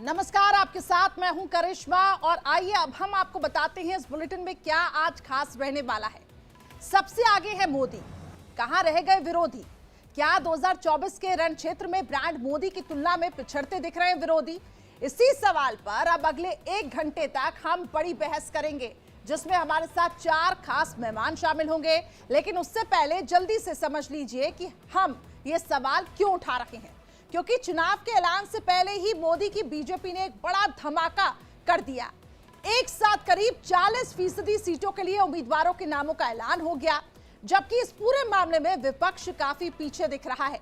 नमस्कार, आपके साथ मैं हूं करिश्मा और आइए अब हम आपको बताते हैं इस बुलेटिन में क्या आज खास रहने वाला है। सबसे आगे है मोदी, कहां रह गए विरोधी? क्या 2024 के रण क्षेत्र में ब्रांड मोदी की तुलना में पिछड़ते दिख रहे हैं विरोधी? इसी सवाल पर अब अगले 1 घंटे तक हम बड़ी बहस करेंगे, जिसमें हमारे साथ 4 खास मेहमान शामिल होंगे। लेकिन उससे पहले जल्दी से समझ लीजिए कि हम ये सवाल क्यों उठा रहे हैं, क्योंकि चुनाव के ऐलान से पहले ही मोदी की बीजेपी ने एक बड़ा धमाका कर दिया। एक साथ करीब 40% सीटों के लिए उम्मीदवारों के नामों का ऐलान हो गया, जबकि इस पूरे मामले में विपक्ष काफी पीछे दिख रहा है।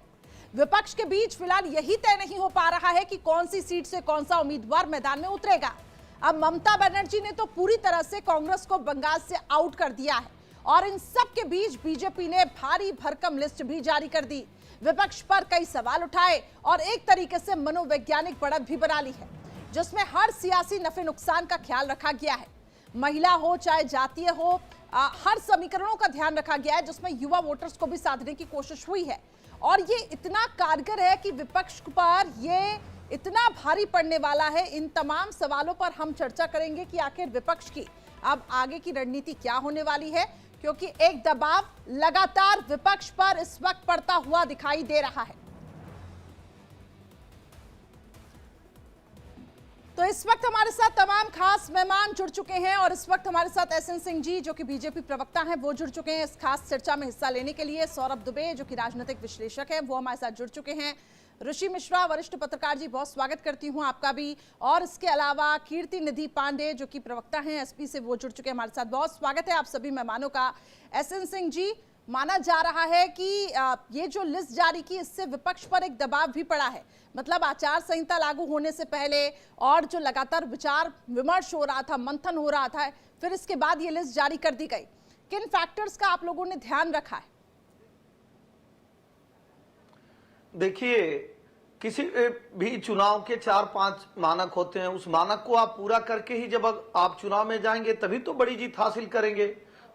विपक्ष के बीच फिलहाल यही तय नहीं हो पा रहा है कि कौन सी सीट से कौन सा उम्मीदवार मैदान में उतरेगा। अब ममता बनर्जी ने तो पूरी तरह से कांग्रेस को बंगाल से आउट कर दिया है और इन सब के बीच बीजेपी ने भारी भरकम लिस्ट भी जारी कर दी। विपक्ष पर कई सवाल उठाए और एक तरीके से मनोवैज्ञानिक बढ़त भी बना ली है, जिसमें हर सियासी नफे नुकसान का ख्याल रखा गया है। महिला हो चाहे जातीय हो, हर समीकरणों का ध्यान रखा गया है, जिसमें युवा वोटर्स को भी साधने की कोशिश हुई है। और ये इतना कारगर है कि विपक्ष पर ये इतना भारी पड़ने वाला है। इन तमाम सवालों पर हम चर्चा करेंगे कि आखिर विपक्ष की अब आगे की रणनीति क्या होने वाली है, क्योंकि एक दबाव लगातार विपक्ष पर इस वक्त पड़ता हुआ दिखाई दे रहा है। तो इस वक्त हमारे साथ तमाम खास मेहमान जुड़ चुके हैं और इस वक्त हमारे साथ एसएन सिंह जी, जो कि बीजेपी प्रवक्ता हैं, वो जुड़ चुके हैं इस खास चर्चा में हिस्सा लेने के लिए। सौरभ दुबे, जो कि राजनीतिक विश्लेषक हैं, वो हमारे साथ जुड़ चुके हैं। ऋषि मिश्रा, वरिष्ठ पत्रकार जी, बहुत स्वागत करती हूं आपका भी। और इसके अलावा कीर्ति निधि पांडे, जो कि प्रवक्ता हैं एसपी से, वो जुड़ चुके हैं हमारे साथ। बहुत स्वागत है आप सभी मेहमानों का। एसएन सिंह जी, माना जा रहा है कि ये जो लिस्ट जारी की, इससे विपक्ष पर एक दबाव भी पड़ा है। मतलब आचार संहिता लागू होने से पहले और जो लगातार विचार विमर्श हो रहा था, मंथन हो रहा था, फिर इसके बाद ये लिस्ट जारी कर दी गई। किन फैक्टर्स का आप लोगों ने ध्यान रखा है? देखिए, किसी भी चुनाव के 4-5 मानक होते हैं। उस मानक को आप पूरा करके ही जब आप चुनाव में जाएंगे तभी तो बड़ी जीत हासिल करेंगे।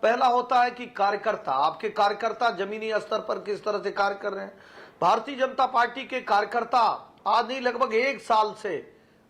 पहला होता है कि कार्यकर्ता, आपके कार्यकर्ता जमीनी स्तर पर किस तरह से कार्य कर रहे हैं। भारतीय जनता पार्टी के कार्यकर्ता आज नहीं, लगभग 1 साल से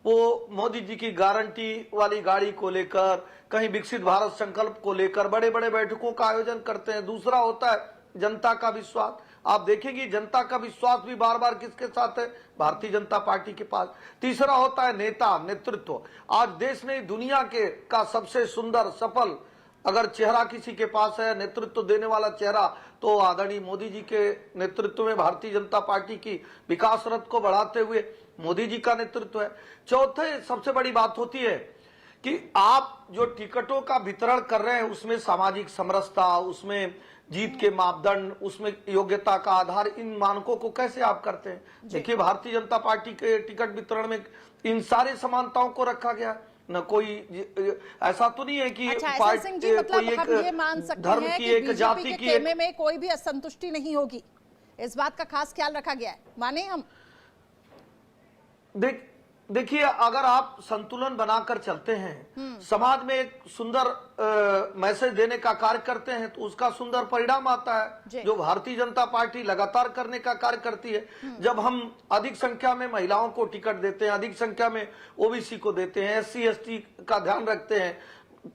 वो मोदी जी की गारंटी वाली गाड़ी को लेकर, कहीं विकसित भारत संकल्प को लेकर बड़े बड़े बैठकों का आयोजन करते हैं। दूसरा होता है जनता का विश्वास। आप देखेंगे जनता का विश्वास भी बार बार किसके साथ है? भारतीय जनता पार्टी के पास। तीसरा होता है नेता, नेतृत्व। आज देश में दुनिया के का सबसे सुंदर, सफल अगर चेहरा किसी के पास है, नेतृत्व देने वाला चेहरा, तो आदरणीय मोदी जी के नेतृत्व में भारतीय जनता पार्टी की विकास रथ को बढ़ाते हुए मोदी जी का नेतृत्व है। चौथे सबसे बड़ी बात होती है कि आप जो टिकटों का वितरण कर रहे हैं उसमें सामाजिक समरसता, उसमें जीत के मापदंड, उसमें योग्यता का आधार, इन मानकों को कैसे आप करते हैं? देखिए, भारतीय जनता पार्टी के टिकट वितरण में इन सारी समानताओं को रखा गया। न कोई ऐसा तो नहीं है कि सिंह जी, मतलब हम ये मान सकते हैं कि एक जाति की खेमे में कोई भी असंतुष्टि नहीं होगी, इस बात का खास ख्याल रखा गया है, माने हम? देखिए, अगर आप संतुलन बनाकर चलते हैं, समाज में एक सुंदर मैसेज देने का कार्य करते हैं, तो उसका सुंदर परिणाम आता है, जो भारतीय जनता पार्टी लगातार करने का कार्य करती है। जब हम अधिक संख्या में महिलाओं को टिकट देते हैं, अधिक संख्या में ओबीसी को देते हैं, SC ST का ध्यान रखते हैं,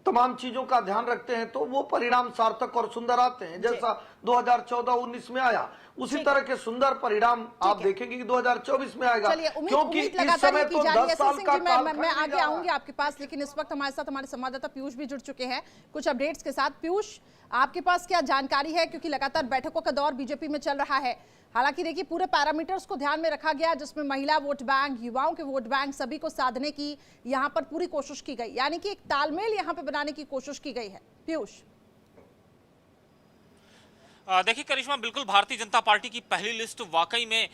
तमाम चीजों का ध्यान रखते हैं, तो वो परिणाम सार्थक और सुंदर आते हैं। जैसा 2014-19 में आया, उसी तरह के सुंदर परिणाम आप देखेंगे कि 2024 में आएगा, क्योंकि इस समय तो 10 साल का मैं आगे आऊंगी आपके पास। लेकिन इस वक्त हमारे साथ हमारे संवाददाता पीयूष भी जुड़ चुके हैं कुछ अपडेट्स के साथ। पीयूष, आपके पास क्या जानकारी है, क्योंकि लगातार बैठकों का दौर बीजेपी में चल रहा है। हालांकि देखिए, पूरे पैरामीटर्स को ध्यान में रखा गया, जिसमें महिला वोट बैंक, युवाओं के वोट बैंक, सभी को साधने की यहां पर पूरी कोशिश की गई, यानी कि एक तालमेल यहां पर बनाने की कोशिश की गई है। पीयूष, देखिए करिश्मा, बिल्कुल भारतीय जनता पार्टी की पहली लिस्ट वाकई में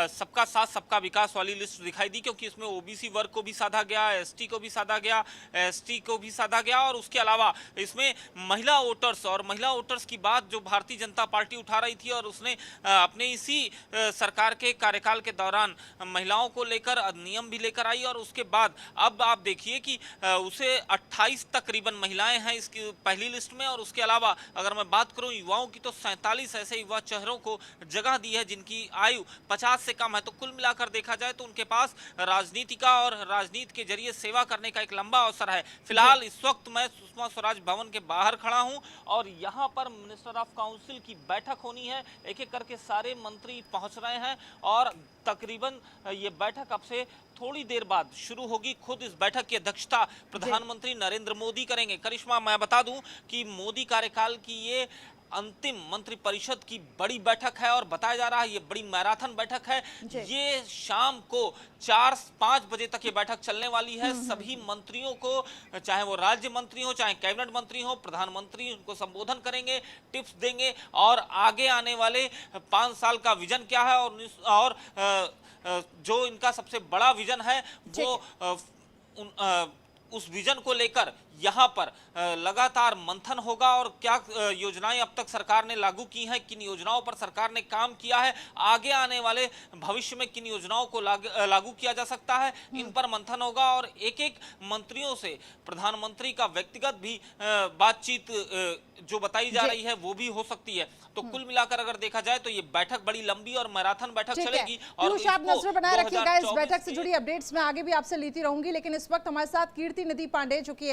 सबका साथ सबका विकास वाली लिस्ट दिखाई दी, क्योंकि इसमें ओबीसी वर्ग को भी साधा गया, एसटी को भी साधा गया, एसटी को भी साधा गया, और उसके अलावा इसमें महिला वोटर्स, और महिला वोटर्स की बात जो भारतीय जनता पार्टी उठा रही थी, और उसने अपने इसी सरकार के कार्यकाल के दौरान महिलाओं को लेकर अधिनियम भी लेकर आई, और उसके बाद अब आप देखिए कि उसे 28 तकरीबन महिलाएं हैं इसकी पहली लिस्ट में, और उसके अलावा अगर मैं बात करूं युवाओं की तो 47 45 ऐसे युवा चेहरों को जगह दी है जिनकी आयु 50 से कम है। तो कुल मिलाकर देखा जाए तो उनके पास राजनीति का और राजनीति के जरिए सेवा करने का एक लंबा अवसर है। फिलहाल इस वक्त मैं सुषमा स्वराज भवन के बाहर खड़ा हूं और यहां पर मिनिस्टर ऑफ काउंसिल की बैठक होनी है। एक एक करके सारे मंत्री पहुंच रहे हैं और तकरीबन ये बैठक अब से थोड़ी देर बाद शुरू होगी। खुद इस बैठक की अध्यक्षता प्रधानमंत्री नरेंद्र मोदी करेंगे। करिश्मा, मैं बता दूं कि मोदी कार्यकाल की ये अंतिम मंत्रिपरिषद की बड़ी बैठक है और बताया जा रहा है ये बड़ी मैराथन बैठक है। ये शाम को 4-5 बजे तक ये बैठक चलने वाली है। सभी मंत्रियों को, चाहे वो राज्य मंत्री हो चाहे कैबिनेट मंत्री हो, प्रधानमंत्री उनको संबोधन करेंगे, टिप्स देंगे और आगे आने वाले 5 साल का विजन क्या है और जो इनका सबसे बड़ा विजन है वो उस विजन को लेकर यहाँ पर लगातार मंथन होगा और क्या योजनाएं अब तक सरकार ने लागू की हैं, किन योजनाओं पर सरकार ने काम किया है, आगे आने वाले भविष्य में किन योजनाओं को लागू किया जा सकता है, इन पर मंथन होगा। और एक एक मंत्रियों से प्रधानमंत्री का व्यक्तिगत भी बातचीत जो बताई जा रही है वो भी हो सकती है। तो कुल मिलाकर अगर देखा जाए तो ये बैठक बड़ी लंबी और मैराथन बैठक चलेगी। और आप नजर बनाए रखिएगा इस बैठक से जुड़ी अपडेट्स मैं आगे भी आपसे लेती रहूंगी, लेकिन इस वक्त हमारे साथ कीर्ति निधि पांडे जो कि